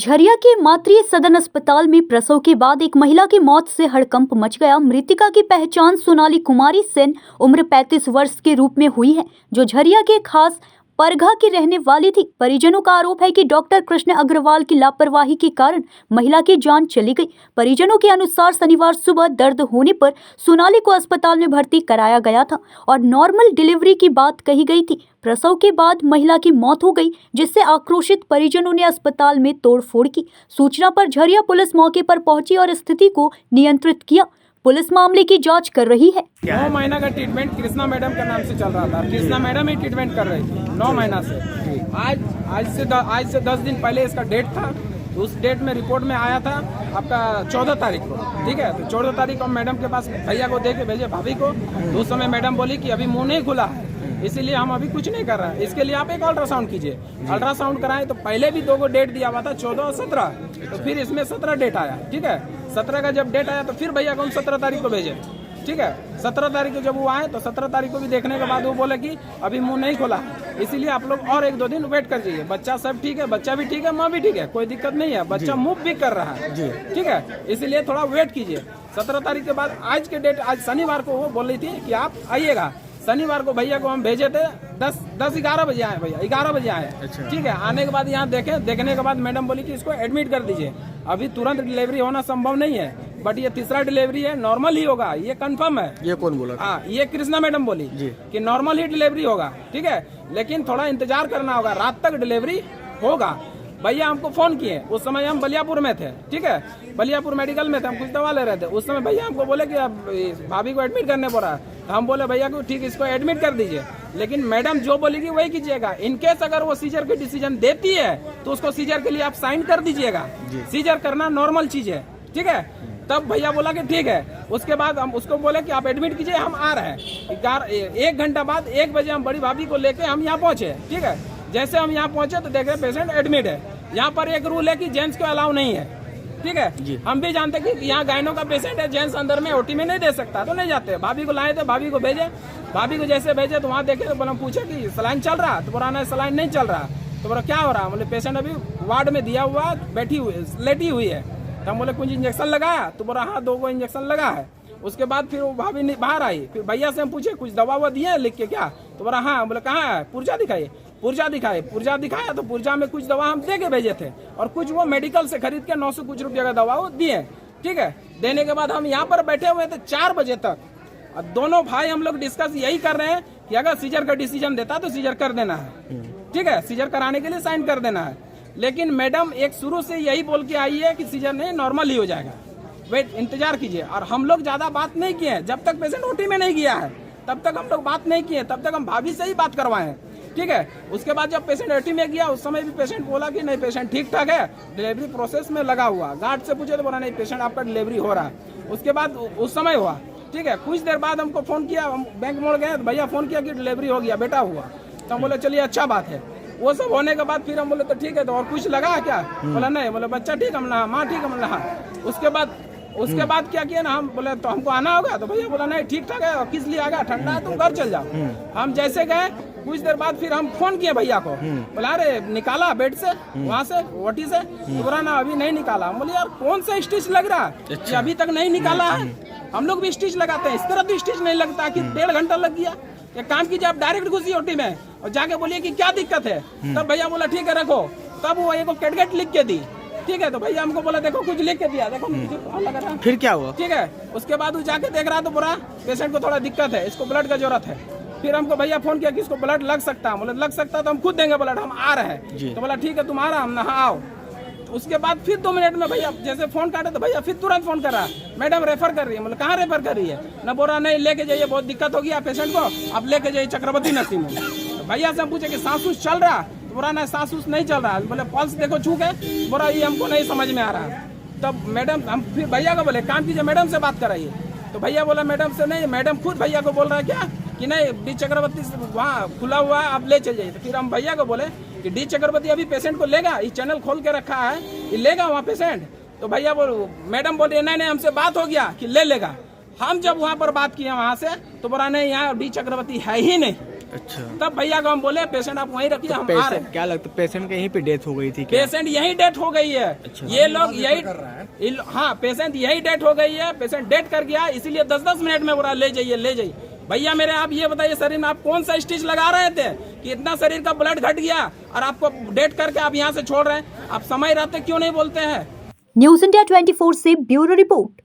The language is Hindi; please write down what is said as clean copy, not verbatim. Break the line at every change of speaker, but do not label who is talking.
झरिया के मातृ सदन अस्पताल में प्रसव के बाद एक महिला की मौत से हड़कंप मच गया। मृतका की पहचान सोनाली कुमारी सेन उम्र 35 वर्ष के रूप में हुई है, जो झरिया के खास परघा की रहने वाली थी। परिजनों का आरोप है कि डॉक्टर कृष्ण अग्रवाल की लापरवाही के कारण महिला की जान चली गई। परिजनों के अनुसार शनिवार सुबह दर्द होने पर सोनाली को अस्पताल में भर्ती कराया गया था और नॉर्मल डिलीवरी की बात कही गई थी। प्रसव के बाद महिला की मौत हो गई, जिससे आक्रोशित परिजनों ने अस्पताल में तोड़फोड़ की। सूचना पर झरिया पुलिस मौके पर पहुंची और स्थिति को नियंत्रित किया। पुलिस मामले की जांच कर रही है।
9 महीना का ट्रीटमेंट कृष्णा मैडम के नाम से चल रहा था। कृष्णा मैडम ही ट्रीटमेंट कर रही थी 9 महीना से। आज से 10 दिन पहले इसका डेट था। तो उस डेट में रिपोर्ट में आया था आपका 14 तारीख को, ठीक है। तो 14 तारीख को मैडम के पास भैया को दे के भेजे भाभी को। तो उस समय मैडम बोली कि अभी मुंह नहीं खुला है, इसीलिए हम अभी कुछ नहीं कर रहे हैं। इसके लिए आप एक अल्ट्रासाउंड कीजिए। अल्ट्रासाउंड कराएं तो पहले भी 2 डेट दिया हुआ था, 14 और 17। तो फिर इसमें 17 डेट आया, ठीक है। 17 का जब डेट आया तो फिर भैया को हम 17 तारीख को भेजे, ठीक है। 17 तारीख को जब वो आए तो 17 तारीख को भी देखने के बाद वो बोले कि अभी मुंह नहीं खोला, इसीलिए आप लोग और 1-2 दिन वेट कर जाइए। बच्चा सब ठीक है, बच्चा भी ठीक है, माँ भी ठीक है, कोई दिक्कत नहीं है। बच्चा मूव भी कर रहा है, ठीक है, इसीलिए थोड़ा वेट कीजिए। 17 तारीख के बाद आज के डेट, आज शनिवार को वो बोल रही थी कि आप आइएगा। शनिवार को भैया को हम भेजे थे 10-11 बजे आए, भैया 11 बजे आए, ठीक है। आने के बाद यहाँ देखने के बाद मैडम बोली कि इसको एडमिट कर दीजिए। अभी तुरंत डिलीवरी होना संभव नहीं है, बट ये तीसरा डिलीवरी है, नॉर्मल ही होगा, ये कंफर्म है।
ये कौन बोला?
हाँ, ये कृष्णा मैडम बोली कि नॉर्मल ही डिलीवरी होगा, ठीक है। लेकिन थोड़ा इंतजार करना होगा, रात तक डिलीवरी होगा। भैया हमको फोन किए, उस समय हम बलियापुर में थे, ठीक है, बलियापुर मेडिकल में थे, हम कुछ दवा ले रहे थे। उस समय भैया हमको बोले कि अब भाभी को एडमिट करने पड़ा। तो हम बोले भैया को ठीक, इसको एडमिट कर दीजिए। लेकिन मैडम जो बोलेगी वही कीजिएगा। इनकेस अगर वो सीजर की डिसीजन देती है तो उसको सीजर के लिए आप साइन कर दीजिएगा। सीजर करना नॉर्मल चीज है, ठीक है। तब भैया बोला कि ठीक है। उसके बाद हम उसको बोले कि आप एडमिट कीजिए, हम आ रहे हैं। 1 घंटा बाद 1 बजे हम बड़ी भाभी को लेके हम यहाँ पहुंचे, ठीक है। जैसे हम यहाँ पहुंचे तो देख रहे पेशेंट एडमिट है। यहाँ पर एक रूल है कि जेंट्स को अलाउ नहीं है, ठीक है। हम भी जानते कि यहाँ गायनों का पेशेंट है, जेंट्स अंदर में ओटी में नहीं दे सकता, तो नहीं जाते। भाभी को लाए थे, भाभी को भेजे। भाभी को जैसे भेजे तो वहाँ देखे तो बोला, पूछे कि सलाइन चल रहा, तो बोला नहीं सलाइन नहीं चल रहा। तो बोला क्या हो रहा? बोले पेशेंट अभी वार्ड में दिया हुआ बैठी हुई लेटी हुई है। तो हम बोले कुछ इंजेक्शन लगाया? तो बोला हाँ 2 इंजेक्शन लगा है। उसके बाद फिर वो भाभी बाहर आई, फिर भैया से हम पूछे कुछ दवा हुआ दिए लिख के क्या? तो बोला हाँ। बोले कहाँ है? पुर्जा दिखाइए। पुर्जा दिखाया तो पुर्जा में कुछ दवा हम दे के भेजे थे और कुछ वो मेडिकल से खरीद के 900 कुछ रुपये का दवा वो दिए, ठीक है। देने के बाद हम यहाँ पर बैठे हुए थे 4 बजे तक। और दोनों भाई हम लोग डिस्कस यही कर रहे हैं कि अगर सीजर का डिसीजन देता तो सीजर कर देना है, ठीक है, सीजर कराने के लिए साइन कर देना है। लेकिन मैडम एक शुरू से यही बोल के आई है कि सीजर नहीं, नॉर्मल ही हो जाएगा, वेट इंतजार कीजिए। और हम लोग ज्यादा बात नहीं किए, जब तक पेशेंट ओटी में नहीं गया है तब तक हम लोग बात नहीं किए, तब तक हम भाभी से ही बात करवाए हैं, ठीक है। उसके बाद जब पेशेंट ओटी में गया उस समय भी पेशेंट बोला कि नहीं पेशेंट ठीक ठाक है, डिलीवरी प्रोसेस में लगा हुआ। गार्ड से पूछे तो बोला नहीं पेशेंट आपका डिलीवरी हो रहा है। उसके बाद उस समय हुआ, ठीक है। कुछ देर बाद हमको फोन किया, हम बैंक मोड़ गए तो भैया फोन किया कि डिलीवरी हो गया, बेटा हुआ। तो हम बोले चलिए अच्छा बात है। वो सब होने के बाद फिर हम बोले तो ठीक है, तो और कुछ लगा क्या? बोला नहीं। बोले बच्चा ठीक, हम लहा, माँ ठीक, हम लहा। उसके बाद क्या किया ना, हम बोले तो हमको आना होगा। तो भैया बोला नहीं ठीक ठाक है, किस लिए आ गया, ठंडा है तुम घर चल जाओ। हम जैसे गए कुछ देर बाद फिर हम फोन किए भैया को, बोला अरे निकाला बेड से, वहाँ से ओटी से? तो बोला ना अभी नहीं निकाला। हम बोले यार कौन सा स्टिच लग रहा है, अभी तक नहीं निकाला है? हम लोग भी स्टिच लगाते हैं, इस तरह भी स्टिच नहीं लगता कि 1.5 घंटा लग गया। एक काम कीजिए आप डायरेक्ट घुसिए ओटी में और जाके बोलिए कि क्या दिक्कत है। तब भैया बोला ठीक है रखो। तब वो एक कैटगेट लिख के दी, ठीक है। तो भैया हमको बोला देखो कुछ लिख के दिया, देखो लगा था।
फिर क्या हुआ? ठीक
है, उसके बाद वो जाके देख रहा तो बोला पेशेंट को थोड़ा दिक्कत है, इसको ब्लड का जरूरत है। फिर हमको भैया फोन किया कि इसको ब्लड लग सकता है। बोले लग सकता है तो हम खुद देंगे ब्लड, हम आ रहे हैं। तो बोला ठीक है तुम आ रहा, हम नहा आओ। उसके बाद फिर 2 मिनट में भैया जैसे फोन काटे तो भैया फिर तुरंत फोन कर रहा है, मैडम रेफर कर रही है। बोले कहाँ रेफर कर रही है? ना बोला नहीं लेके जाइए, बहुत दिक्कत होगी पेशेंट को, आप लेके जाइए चक्रवर्ती नर्सिंग में। तो भैया से हम पूछे कि सांस उस चल रहा? तो बोला नहीं सांस उस नहीं चल रहा। बोले पल्स देखो छू के? बोला ये हमको नहीं समझ में आ रहा। तब मैडम हम फिर भैया को बोले काम कीजिए, मैडम से बात कराइए। तो भैया बोला मैडम से नहीं, मैडम खुद भैया को बोल रहा है क्या कि नहीं डी चक्रवर्ती वहाँ खुला हुआ है, आप ले चल जाइए। तो फिर हम भैया को बोले कि डी चक्रवर्ती अभी पेशेंट को लेगा, ये चैनल खोल के रखा है, ये लेगा वहाँ पेशेंट? तो भैया मैडम बोल रही नहीं हमसे बात हो गया कि ले लेगा। हम जब वहाँ पर बात किए वहाँ से तो बोला नहीं यहाँ डी चक्रवर्ती है ही नहीं,
अच्छा।
तब भैया को हम बोले पेशेंट आप वहीं रखिए, हम आ रहे हैं।
क्या लगता है पेशेंट का यहीं पे डेथ हो गई थी क्या?
पेशेंट यही डेथ हो गई है।
अच्छा।
ये लोग यही हाँ पेशेंट यही डेथ हो गई है, पेशेंट डेथ कर गया, इसीलिए 10-10 मिनट में बोला ले जाइए। भैया मेरे आप ये बताइए शरीर में आप कौन सा स्टिच लगा रहे थे कि इतना शरीर का ब्लड घट गया और आपको डेथ करके आप यहाँ से छोड़ रहे हैं? आप समय रहते क्यों नहीं बोलते हैं?
न्यूज़ इंडिया 24 से ब्यूरो रिपोर्ट।